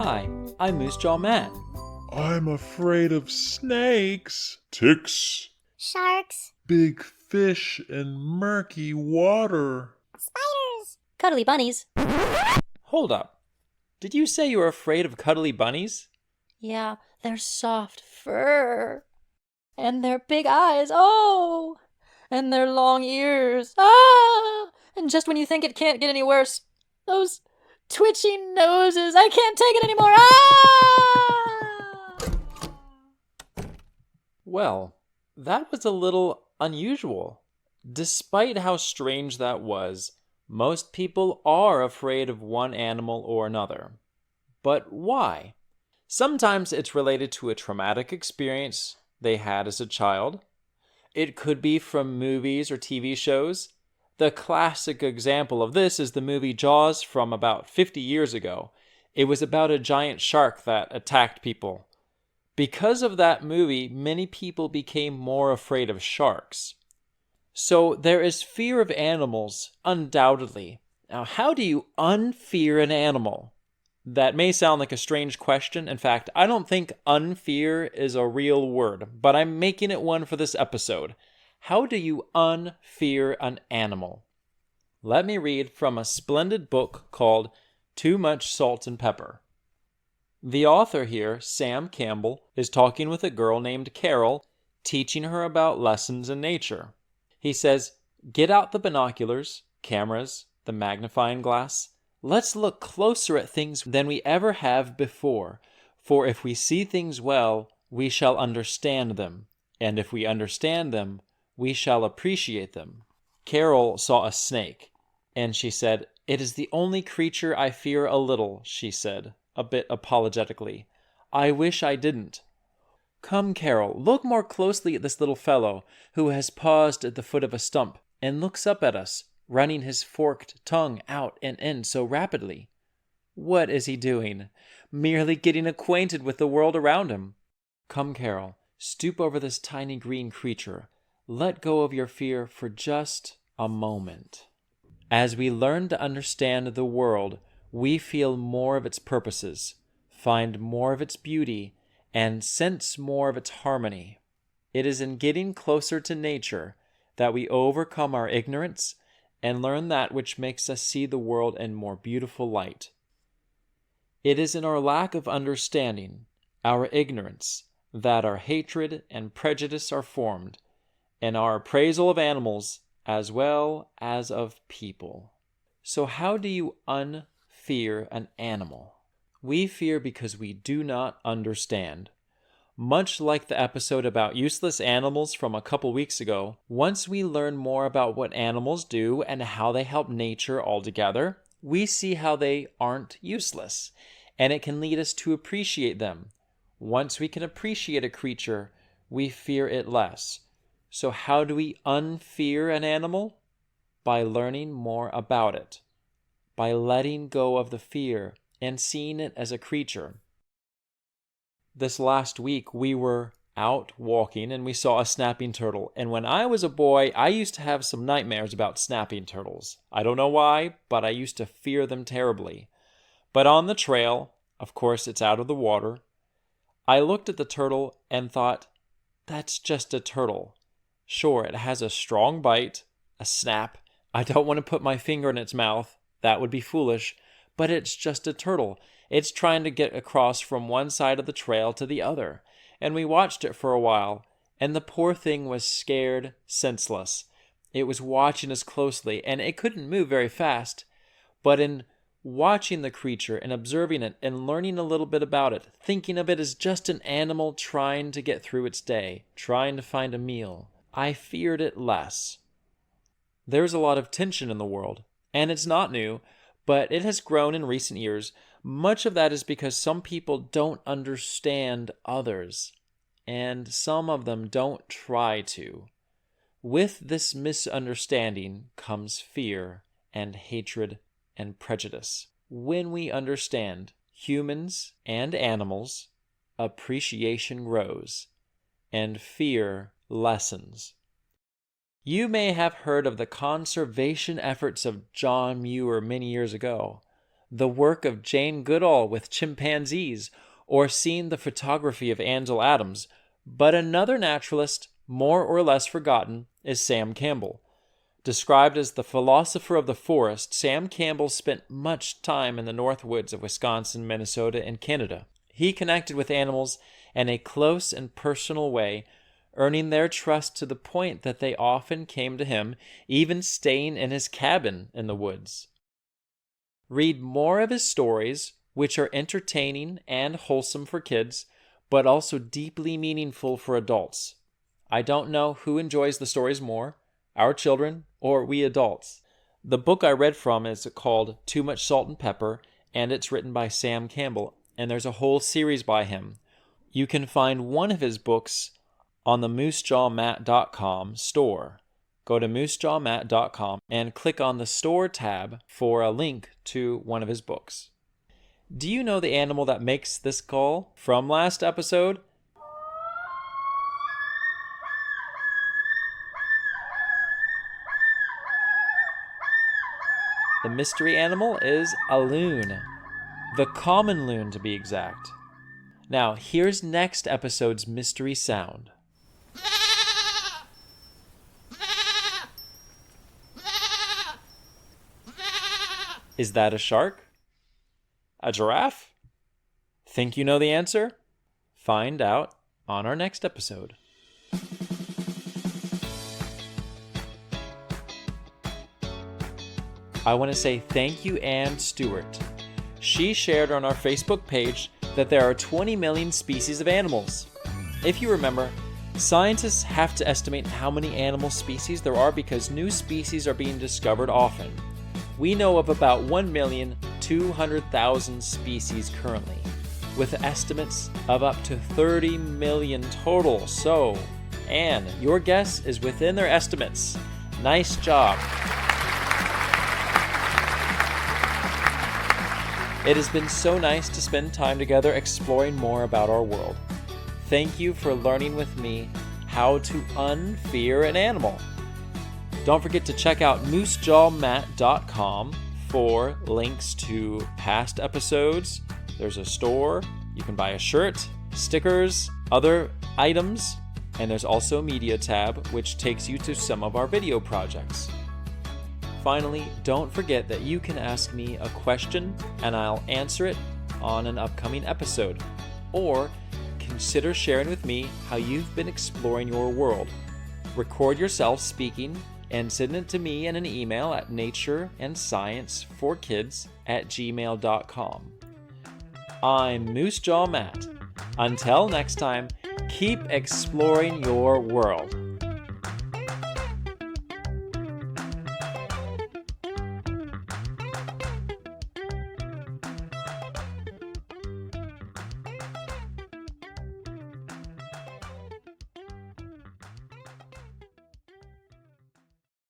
Hi, I'm Moose Jaw Matt. I'm afraid of snakes, ticks, Sharks, big fish, and murky water. spiders, cuddly bunnies. Hold up. Did you say you were afraid of cuddly bunnies? Yeah, their soft fur. And their big eyes, oh! And their long ears, ah! And just when you think it can't get any worse, those twitchy noses, I can't take it anymore, ah! Well, that was a little unusual. Despite how strange that was, most people are afraid of one animal or another. But why? Sometimes it's related to a traumatic experience they had as a child. It could be from movies or TV shows. The classic example of this is the movie Jaws from about 50 years ago. It was about a giant shark that attacked people. Because of that movie, many people became more afraid of sharks. So there is fear of animals, undoubtedly. Now, how do you unfear an animal? That may sound like a strange question. In fact, I don't think unfear is a real word, but I'm making it one for this episode. How do you unfear an animal? Let me read from a splendid book called Too Much Salt and Pepper. The author here, Sam Campbell, is talking with a girl named Carol, teaching her about lessons in nature. He says, "Get out the binoculars, cameras, the magnifying glass. Let's look closer at things than we ever have before, for if we see things well, we shall understand them, and if we understand them, we shall appreciate them." Carol saw a snake, and she said, "It is the only creature I fear a little," she said, a bit apologetically. "I wish I didn't." "Come, Carol, look more closely at this little fellow who has paused at the foot of a stump and looks up at us, running his forked tongue out and in so rapidly. What is he doing? Merely getting acquainted with the world around him. Come, Carol, stoop over this tiny green creature. Let go of your fear for just a moment." As we learn to understand the world, we feel more of its purposes, find more of its beauty, and sense more of its harmony. It is in getting closer to nature that we overcome our ignorance and learn that which makes us see the world in more beautiful light. It is in our lack of understanding, our ignorance, that our hatred and prejudice are formed, and our appraisal of animals as well as of people. So how do you unfear an animal? We fear because we do not understand. Much like the episode about useless animals from a couple weeks ago, once we learn more about what animals do and how they help nature altogether, we see how they aren't useless, and it can lead us to appreciate them. Once we can appreciate a creature, we fear it less. So how do we unfear an animal? By learning more about it, by letting go of the fear and seeing it as a creature. This last week, we were out walking and we saw a snapping turtle. And when I was a boy, I used to have some nightmares about snapping turtles. I don't know why, but I used to fear them terribly. But on the trail, of course it's out of the water, I looked at the turtle and thought, that's just a turtle. Sure, it has a strong bite, a snap. I don't want to put my finger in its mouth. That would be foolish. But it's just a turtle. It's trying to get across from one side of the trail to the other. And we watched it for a while, and the poor thing was scared senseless. It was watching us closely, and it couldn't move very fast. But in watching the creature and observing it and learning a little bit about it, thinking of it as just an animal trying to get through its day, trying to find a meal, I feared it less. There's a lot of tension in the world, and it's not new, but it has grown in recent years. Much of that is because some people don't understand others, and some of them don't try to. With this misunderstanding comes fear and hatred and prejudice. When we understand humans and animals, appreciation grows, and fear lessens. You may have heard of the conservation efforts of John Muir many years ago. the work of Jane Goodall with chimpanzees, or seen the photography of Ansel Adams, but another naturalist, more or less forgotten, is Sam Campbell. Described as the philosopher of the forest, Sam Campbell spent much time in the north woods of Wisconsin, Minnesota, and Canada. He connected with animals in a close and personal way, earning their trust to the point that they often came to him, even staying in his cabin in the woods. Read more of his stories, which are entertaining and wholesome for kids, but also deeply meaningful for adults. I don't know who enjoys the stories more, our children or we adults. The book I read from is called Too Much Salt and Pepper, and it's written by Sam Campbell, and there's a whole series by him. You can find one of his books on the moosejawmat.com store. Go to moosejawmat.com and click on the store tab for a link to one of his books. Do you know the animal that makes this call from last episode? The mystery animal is a loon. The common loon, to be exact. Now, here's next episode's mystery sound. Is that a shark? A giraffe? Think you know the answer? Find out on our next episode. I want to say thank you, Ann Stewart. She shared on our Facebook page that there are 20 million species of animals. If you remember, scientists have to estimate how many animal species there are because new species are being discovered often. We know of about 1,200,000 species currently, with estimates of up to 30 million total. So, Anne, your guess is within their estimates. Nice job. It has been so nice to spend time together exploring more about our world. Thank you for learning with me how to unfear an animal. Don't forget to check out moosejawmat.com for links to past episodes. There's a store. You can buy a shirt, stickers, other items, and there's also a media tab, which takes you to some of our video projects. Finally, don't forget that you can ask me a question and I'll answer it on an upcoming episode. Or consider sharing with me how you've been exploring your world. Record yourself speaking and send it to me in an email at natureandscienceforkids@gmail.com. I'm Moosejaw Matt. Until next time, keep exploring your world.